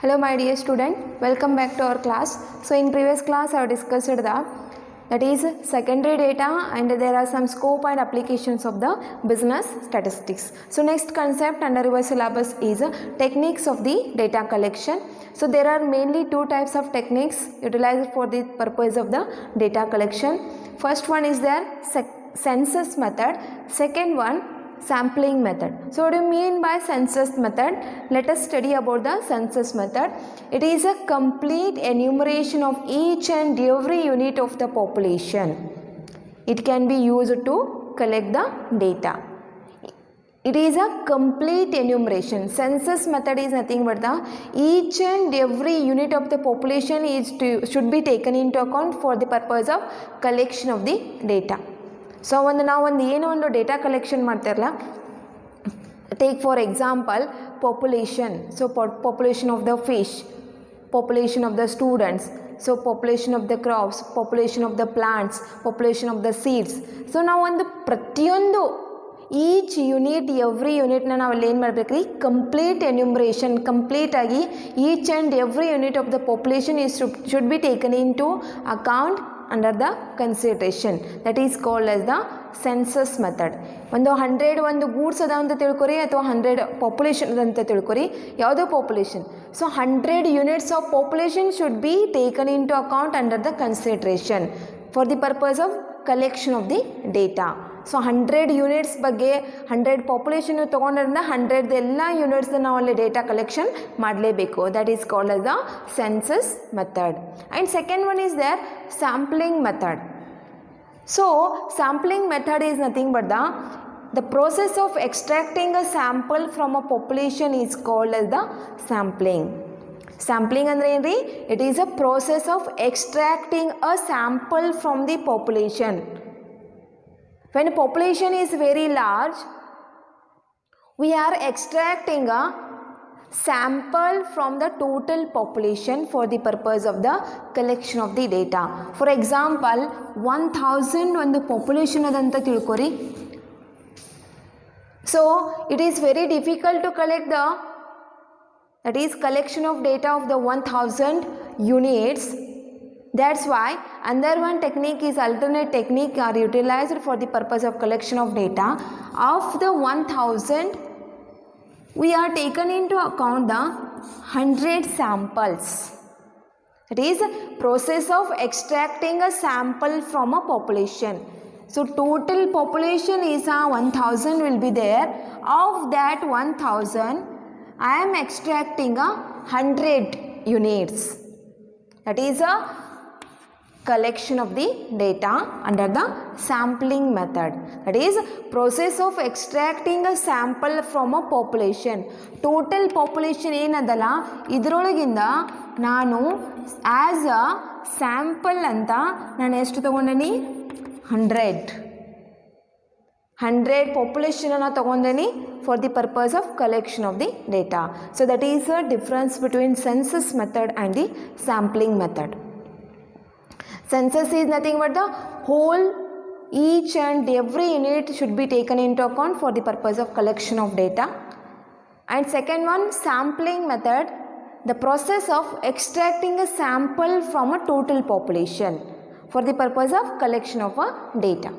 Hello my dear student, welcome back to our class. So in previous class I have discussed that is secondary data and there are some scope and applications of the business statistics. So next concept under your syllabus is techniques of the data collection. So there are mainly two types of techniques utilized for the purpose of the data collection. First one is their census method, second one sampling method. So what do you mean by census method? Let us study about the census method. It is a complete enumeration of each and every unit of the population. It can be used to collect the data. It is a complete enumeration. Census method is nothing but the each and every unit of the population should be taken into account for the purpose of collection of the data. So ನಾವು ಏನೋ ಒಂದು data collection ಮಾಡ್ತಿರಲ್ಲ, take for example population. So population of the fish, population of the students, so population of the crops, population of the plants, population of the seeds. So ನಾವು ಒಂದು ಪ್ರತಿಯೊಂದು each unit every ಯೂನಿಟ್ನ ನಾವು ಅಲ್ಲಿ ಏನು ಮಾಡಬೇಕ್ರಿ, complete enumeration complete ಆಗಿ each and every unit of the population should be taken into account under the consideration. That is called as the census method. ಒಂದು 100 ಒಂದು ಗೂಡ್ಸ್ ಅದ ಅಂತ ತಿಳ್ಕೊರಿ ಅಥವಾ 100 ಪಾಪ್ಯುಲೇಷನ್ ಅದ ಅಂತ ತಿಳ್ಕೊರಿ, ಯಾವುದೋ population. So 100 units of population should be taken into account under the consideration for the purpose of collection of the data. So 100 units ಬಗ್ಗೆ 100 ಪಾಪ್ಯುಲೇಷನ್ ತೊಗೊಂಡ್ರಿಂದ 100 ಎಲ್ಲ ಯೂನಿಟ್ಸ್ ನಾವು ಅಲ್ಲಿ ಡೇಟಾ ಕಲೆಕ್ಷನ್ ಮಾಡಲೇಬೇಕು. That is called as the census method. And second one is their sampling method. So sampling method is nothing but the process of extracting a sample from a population is called as the sampling. Sampling andre ಏನ್ರಿ? It is a process of extracting a sample from the population. When a population is very large, we are extracting a sample from the total population for the purpose of the collection of the data. For example, 1000 ಒಂದು population ಅದಂತ ತಿಳ್ಕೊರಿ. So it is very difficult to collect that is collection of data of the 1000 units. That's why another one technique is alternate technique are utilized for the purpose of collection of data. Of the 1000, we are taken into account the 100 samples. It is a process of extracting a sample from a population. So total population is 1000 will be there. Of that 1000, I am extracting 100 units. That is a collection of the data under the sampling method. That is process of extracting a sample from a population. Total population ಏನದಲ್ಲ ಇದರೊಳಗಿಂದ ನಾನು as a sample ಅಂತ ನಾನು ಎಷ್ಟು ತಗೊಂಡೇನಿ, 100 ಪಾಪ್ಯುಲೇಷನನ್ನು ತಗೊಂಡೇನಿ for the purpose of collection of the data. So that is a difference between census method and the sampling method. Census is nothing but the whole each and every unit should be taken into account for the purpose of collection of data. And second one, sampling method, the process of extracting a sample from a total population for the purpose of collection of a data.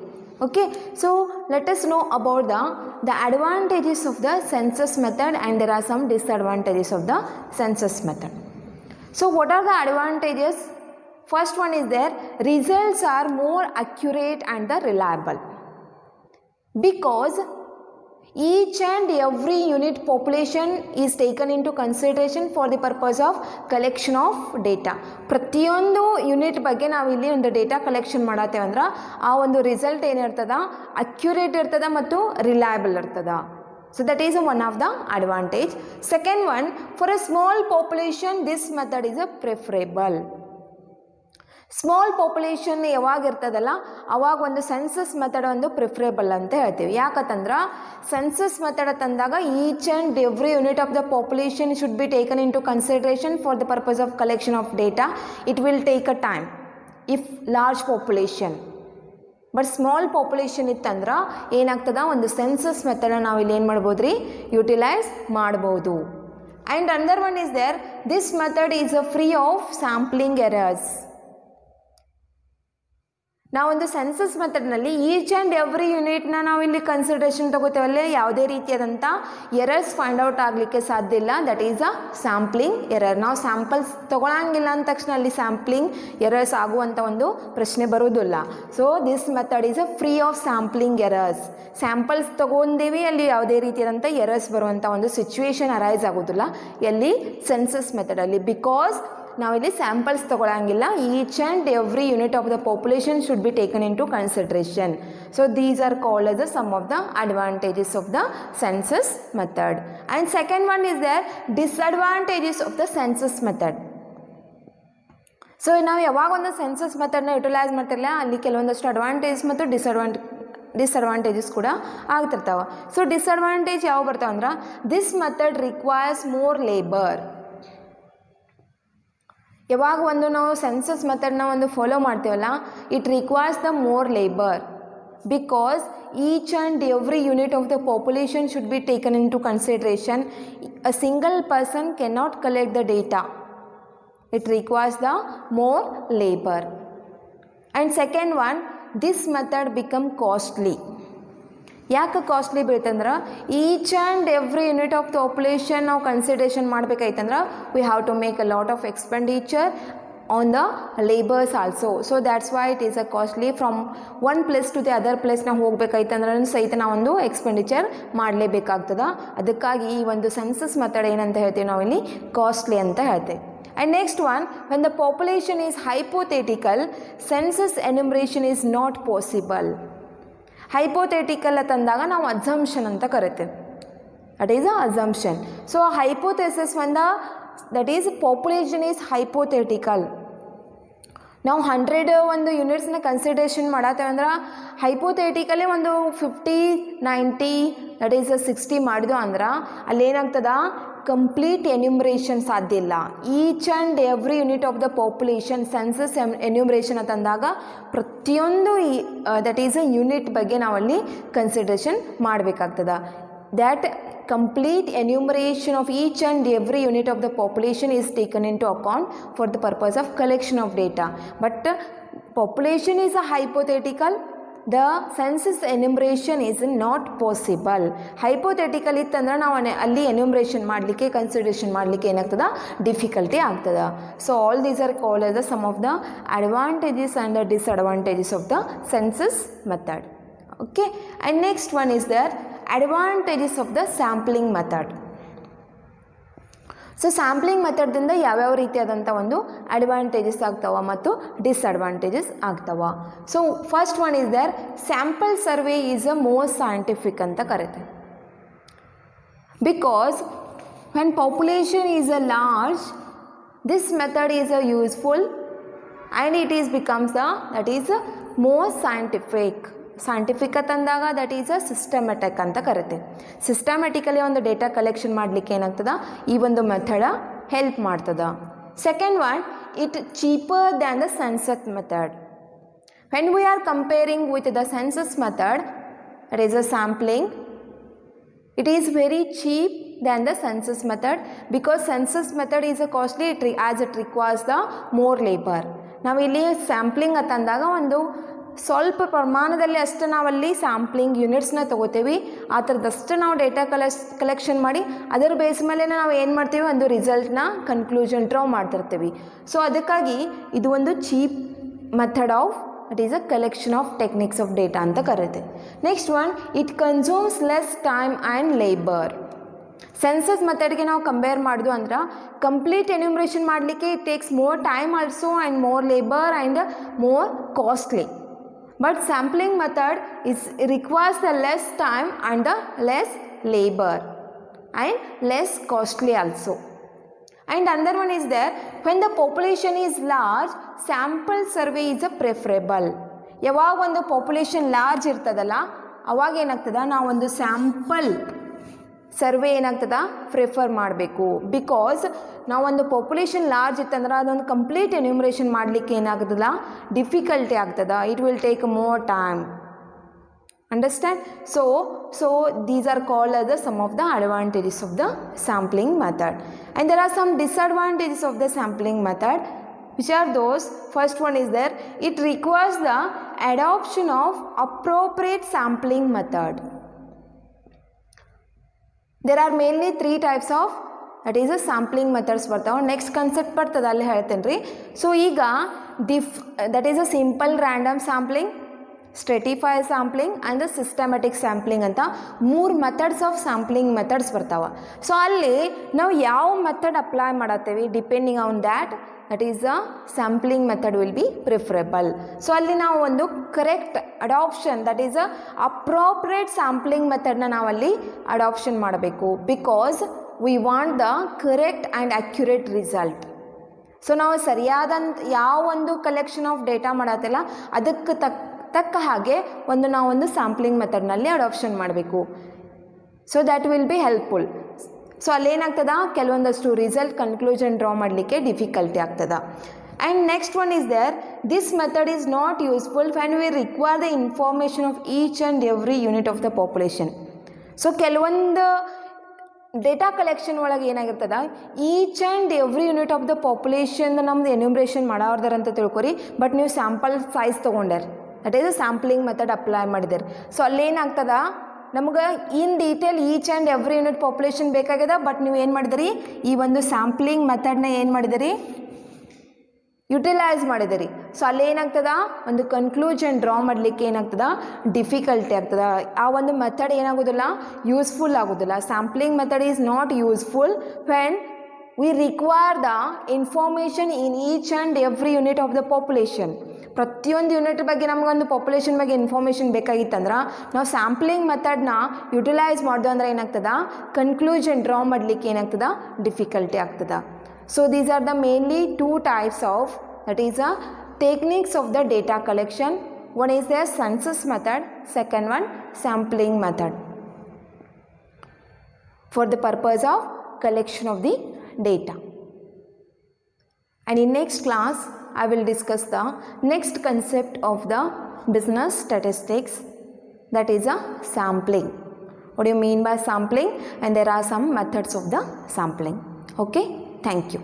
Okay, so let us know about the advantages of the census method and there are some disadvantages of the census method. So what are the advantages? First one is their results are more accurate and reliable because each and every unit population is taken into consideration for the purpose of collection of data. ಪ್ರತಿಯೊಂದು unit ಬಗ್ಗೆ ನಾವು ಇಲ್ಲಿ ಒಂದು data collection ಮಾಡತ್ತೇವೆ ಅಂದ್ರೆ ಆ ಒಂದು result ಏನಿರ್ತದ accurate ಇರ್ತದ ಮತ್ತು ರಿಲಯಬಲ್ ಇರ್ತದ. So that is one of the advantage. Second one, for a small population this method is a preferable. Small population ಯಾವಾಗ ಇರ್ತದಲ್ಲ ಅವಾಗ ಒಂದು ಸೆನ್ಸಸ್ ಮೆಥಡ್ ಒಂದು ಪ್ರಿಫರೇಬಲ್ ಅಂತ ಹೇಳ್ತೀವಿ. ಯಾಕಂತಂದ್ರೆ ಸೆನ್ಸಸ್ ಮೆಥಡ್ ತಂದಾಗ each and every unit of the population should be taken into consideration for the purpose of collection of data. It will take a time if large population. But small population ಇತ್ತಂದ್ರೆ ಏನಾಗ್ತದ, ಒಂದು census method ನಾವು ಇಲ್ಲಿ ಏನು ಮಾಡ್ಬೋದು ರೀ, utilise ಮಾಡ್ಬೋದು. And another one is there, this method is free of sampling errors. ನಾವೊಂದು ಸೆನ್ಸಸ್ ಮೆಥಡ್ನಲ್ಲಿ ಈಚ್ ಆ್ಯಂಡ್ ಎವ್ರಿ ಯೂನಿಟ್ನ ನಾವು ಇಲ್ಲಿ ಕನ್ಸಿಡರೇಷನ್ ತಗೋತೇವಲ್ಲೇ, ಯಾವುದೇ ರೀತಿಯಾದಂಥ ಎರರ್ಸ್ ಫೈಂಡ್ ಔಟ್ ಆಗಲಿಕ್ಕೆ ಸಾಧ್ಯ ಇಲ್ಲ. That is a sampling error. ನಾವು ಸ್ಯಾಂಪಲ್ಸ್ ತೊಗೊಳಂಗಿಲ್ಲ ಅಂದ ತಕ್ಷಣ ಅಲ್ಲಿ ಸ್ಯಾಂಪ್ಲಿಂಗ್ ಎರರ್ಸ್ ಆಗುವಂಥ ಒಂದು ಪ್ರಶ್ನೆ ಬರೋದಿಲ್ಲ. So this method is a free of sampling errors. Samples ತೊಗೊಂಡೀವಿ, ಅಲ್ಲಿ ಯಾವುದೇ ರೀತಿಯಾದಂಥ ಎರರ್ಸ್ ಬರುವಂಥ ಒಂದು ಸಿಚುವೇಶನ್ ಅರೈಸ್ ಆಗೋದಿಲ್ಲ ಎಲ್ಲಿ ಸೆನ್ಸಸ್ ಮೆಥಡಲ್ಲಿ, ಬಿಕಾಸ್ ನಾವಿಲ್ಲಿ ಸ್ಯಾಂಪಲ್ಸ್ ತೊಗೊಳಂಗಿಲ್ಲ. Each and every unit of the population should be taken into consideration. So these are called as some of the advantages of the census method. And second one is there, disadvantages of the census method. So ನಾವು ಯಾವಾಗ ಒಂದು census ಮೆಥಡ್ನ utilise ಮಾಡ್ತಿರಲ್ಲ, ಅಲ್ಲಿ ಕೆಲವೊಂದಷ್ಟು advantages ಮತ್ತು disadvantages ಕೂಡ ಆಗ್ತಿರ್ತಾವೆ. So disadvantage ಯಾವ ಬರ್ತಾವೆ ಅಂದ್ರೆ, this method requires more labour. ಯಾವಾಗ ಒಂದು ನಾವು ಸೆನ್ಸಸ್ ಮೆಥಡ್ನ ಒಂದು ಫಾಲೋ ಮಾಡ್ತೀವಲ್ಲ, it requires the more labour, because each and every unit of the population should be taken into consideration. A single person can not collect the data. It requires the more labour. And second one, this method become costly. ಯಾಕೆ costly ಬೀಳ್ತಂದ್ರೆ, each and every unit of population ನಾವು consideration ಮಾಡಬೇಕಾಯ್ತಂದ್ರೆ we have to make a lot of expenditure on the labours also. So that's why it is a costly. From one place to the other place ನಾವು ಹೋಗ್ಬೇಕಾಯ್ತಂದ್ರೆ ಸಹಿತ ನಾವೊಂದು expenditure ಮಾಡಲೇಬೇಕಾಗ್ತದೆ. ಅದಕ್ಕಾಗಿ ಈ ಒಂದು census method ಏನಂತ ಹೇಳ್ತೀವಿ ನಾವಿಲ್ಲಿ, ಕಾಸ್ಟ್ಲಿ ಅಂತ ಹೇಳ್ತೇವೆ. And next one, when the population is hypothetical, census enumeration is not possible. Hypothetical ಅಂತಂದಾಗ ನಾವು ಅಸಂಪ್ಷನ್ ಅಂತ ಕರಿತೇವೆ. That is a assumption. So hypothesis that is population is hypothetical. ನಾವು 100 ಒಂದು ಯೂನಿಟ್ಸ್ನ ಕನ್ಸಿಡರೇಷನ್ ಮಾಡತ್ತೇವೆ ಅಂದ್ರೆ ಹೈಪೋಥೆಟಿಕಲಿ ಒಂದು 50, 90 ದಟ್ ಈಸ್ 60 ಮಾಡಿದ್ವು ಅಂದ್ರೆ ಅಲ್ಲೇನಾಗ್ತದ, ಕಂಪ್ಲೀಟ್ ಎನ್ಯುಮರೇಷನ್ ಸಾಧ್ಯ ಇಲ್ಲ. Each and every unit of the population census enumeration ಅಂತಂದಾಗ ಪ್ರತಿಯೊಂದು ದಟ್ ಈಸ್ ಅ ಯೂನಿಟ್ ಬಗ್ಗೆ ನಾವಲ್ಲಿ ಕನ್ಸಿಡರೇಷನ್ ಮಾಡಬೇಕಾಗ್ತದೆ. That complete enumeration of each and every unit of the population is taken into account for the purpose of collection of data. But population is a hypothetical, the census enumeration is not possible. Hypothetical ಇತ್ತಂದ್ರೆ ನಾವು ಅಲ್ಲಿ enumeration ಮಾಡಲಿಕ್ಕೆ consideration ಮಾಡಲಿಕ್ಕೆ ಏನಾಗ್ತದೆ, difficulty ಆಗ್ತದೆ. So all these are called as some of the advantages and the disadvantages of the census method. Okay, and next one is there, advantages of the sampling method. So sampling ಮೆಥಡ್ದಿಂದ ಯಾವ್ಯಾವ ರೀತಿಯಾದಂಥ ಒಂದು advantages ಆಗ್ತಾವ ಮತ್ತು disadvantages ಆಗ್ತಾವ. So first one is there, sample survey is a most scientific ಅಂತ ಕರೀತಾರೆ. Because when population is a large, this method is a useful and it is becomes that is most scientific ಅಂತಂದಾಗ that is a systematic ಅಂತ ಕರಿತೀವಿ. Systematically ಒಂದು data collection ಮಾಡಲಿಕ್ಕೆ ಏನಾಗ್ತದೆ, ಈ ಒಂದು ಮೆಥಡ ಹೆಲ್ಪ್ ಮಾಡ್ತದೆ. Second one, it cheaper than the census method. When we are comparing with the census method, that is a sampling, it is very cheap than the census method, because census method is a costly as it requires the more labor. ನಾವಿಲ್ಲಿ sampling ಅಂತಂದಾಗ ಒಂದು ಸ್ವಲ್ಪ ಪ್ರಮಾಣದಲ್ಲಿ ಅಷ್ಟು ನಾವಲ್ಲಿ sampling ಯೂನಿಟ್ಸ್ನ ತೊಗೋತೀವಿ. ಆ ಥರದಷ್ಟು ನಾವು ಡೇಟಾ ಕಲೆಕ್ಷನ್ ಮಾಡಿ ಅದರ ಬೇಸ್ ಮೇಲೆ ನಾವು ಏನು ಮಾಡ್ತೀವಿ, ಒಂದು ರಿಸಲ್ಟ್ನ ಕನ್ಕ್ಲೂಷನ್ ಡ್ರಾ ಮಾಡ್ತಿರ್ತೀವಿ. ಸೊ ಅದಕ್ಕಾಗಿ ಇದು ಒಂದು cheap method of it is a collection of techniques of data ಅಂತ ಕರೀತೆ. Next one, it consumes less time and labour. Census ಮೆಥಡ್ಗೆ ನಾವು ಕಂಪೇರ್ ಮಾಡಿದ್ವು ಅಂದ್ರೆ ಕಂಪ್ಲೀಟ್ ಎನ್ಯುಮರೇಷನ್ ಮಾಡಲಿಕ್ಕೆ it takes more time also and more labour and more costly. But sampling method requires the less time and the less labor and less costly also. And another one is there, when the population is large, sample survey is a preferable. ಯಾವಾಗ ಒಂದು population large ಇರ್ತದಲ್ಲ ಅವಾಗ ಏನಾಗ್ತದ, ನಾವೊಂದು sample survey ಏನಾಗ್ತದ prefer ಮಾಡಬೇಕು. Because ನಾವೊಂದು population large ಇತ್ತಂದ್ರೆ ಅದೊಂದು ಕಂಪ್ಲೀಟ್ ಎನ್ಯುಮರೇಷನ್ ಮಾಡಲಿಕ್ಕೆ ಏನಾಗೋದಿಲ್ಲ, ಡಿಫಿಕಲ್ಟಿ ಆಗ್ತದೆ. It will take more time. Understand? So these are called as some of the advantages of the sampling method. And there are some disadvantages of the sampling method. Which are those? First one is there, it requires the adoption of appropriate sampling method. There are mainly three types of that is a sampling methods ಬರ್ತಾವೆ. Next concept ಬರ್ತದೆ ಅಲ್ಲಿ ಹೇಳ್ತೇನೆ ರೀ. So ಈಗ that is a simple random sampling, stratified sampling and the systematic sampling ಅಂತ ಮೂರು methods of sampling methods ಬರ್ತಾವೆ. So ಅಲ್ಲಿ ನಾವು ಯಾವ ಮೆಥಡ್ ಅಪ್ಲೈ ಮಾಡತ್ತೇವೆ depending on that is a sampling method will be preferable. So ಅಲ್ಲಿ ನಾವು ಒಂದು correct adoption that is a appropriate sampling ಮೆಥಡ್ನ ನಾವಲ್ಲಿ ಅಡಾಪ್ಷನ್ ಮಾಡಬೇಕು because we want the correct and accurate result. So ನಾವು ಸರಿಯಾದಂಥ ಯಾವ ಒಂದು ಕಲೆಕ್ಷನ್ ಆಫ್ ಡೇಟಾ ಮಾಡತ್ತಲ್ಲ ಅದಕ್ಕೆ ತಕ್ಕ ಹಾಗೆ ನಾವೊಂದು ಸ್ಯಾಂಪ್ಲಿಂಗ್ ಮೆಥಡ್ನಲ್ಲಿ ಅಡಾಪ್ಷನ್ ಮಾಡಬೇಕು. So that will be helpful. So ಅಲ್ಲೇನಾಗ್ತದ ಕೆಲವೊಂದಷ್ಟು ರಿಸಲ್ಟ್ ಕನ್ಕ್ಲೂಷನ್ ಡ್ರಾ ಮಾಡಲಿಕ್ಕೆ ಡಿಫಿಕಲ್ಟಿ ಆಗ್ತದ. And next one is there, this method is not useful when we require the information of each and every unit of the population. So ಕೆಲವೊಂದು data collection ಒಳಗೆ ಏನಾಗಿರ್ತದ each and every unit of the population ನಮ್ದು enumeration ಮಾಡೋರ್ದಾರ ಅಂತ ತಿಳ್ಕೊರಿ. But ನೀವು sample size ತೊಗೊಂಡ್ಯಾರ, that is a sampling method apply ಮಾಡಿದಾರೆ. ಸೊ ಅಲ್ಲೇನಾಗ್ತದ ನಮ್ಗೆ in detail each and every unit population ಬೇಕಾಗ್ಯದ. ಬಟ್ ನೀವು ಏನು ಮಾಡಿದಿರಿ ಈ ಒಂದು ಸ್ಯಾಂಪ್ಲಿಂಗ್ ಮೆಥಡ್ನ ಏನು ಮಾಡಿದಿರಿ ಯುಟಿಲೈಸ್ ಮಾಡಿದಿರಿ. ಸೊ ಅಲ್ಲೇನಾಗ್ತದ ಒಂದು ಕನ್ಕ್ಲೂಷನ್ ಡ್ರಾ ಮಾಡಲಿಕ್ಕೆ ಏನಾಗ್ತದ ಡಿಫಿಕಲ್ಟಿ ಆಗ್ತದ. ಆ ಒಂದು ಮೆಥಡ್ ಏನಾಗೋದಿಲ್ಲ ಯೂಸ್ಫುಲ್ ಆಗೋದಿಲ್ಲ. Sampling method is not useful when we require the information in each and every unit of the population. ಪ್ರತಿಯೊಂದು ಯೂನಿಟ್ ಬಗ್ಗೆ ನಮಗೊಂದು ಪಾಪ್ಯುಲೇಷನ್ ಬಗ್ಗೆ ಇನ್ಫಾರ್ಮೇಷನ್ ಬೇಕಾಗಿತ್ತಂದ್ರೆ ನಾವು ಸ್ಯಾಂಪ್ಲಿಂಗ್ ಮೆಥಡ್ನ ಯುಟಿಲೈಸ್ ಮಾಡ್ದು ಅಂದ್ರೆ ಏನಾಗ್ತದ ಕನ್ಕ್ಲೂಷನ್ ಡ್ರಾ ಮಾಡಲಿಕ್ಕೆ ಏನಾಗ್ತದ ಡಿಫಿಕಲ್ಟಿ ಆಗ್ತದ. So these are the mainly two types of that is a techniques of the data collection. One is the census method, second one sampling method for the purpose of collection of the data. And in next class I will discuss the next concept of the business statistics, that is a sampling. What do you mean by sampling? And there are some methods of the sampling. Okay, thank you.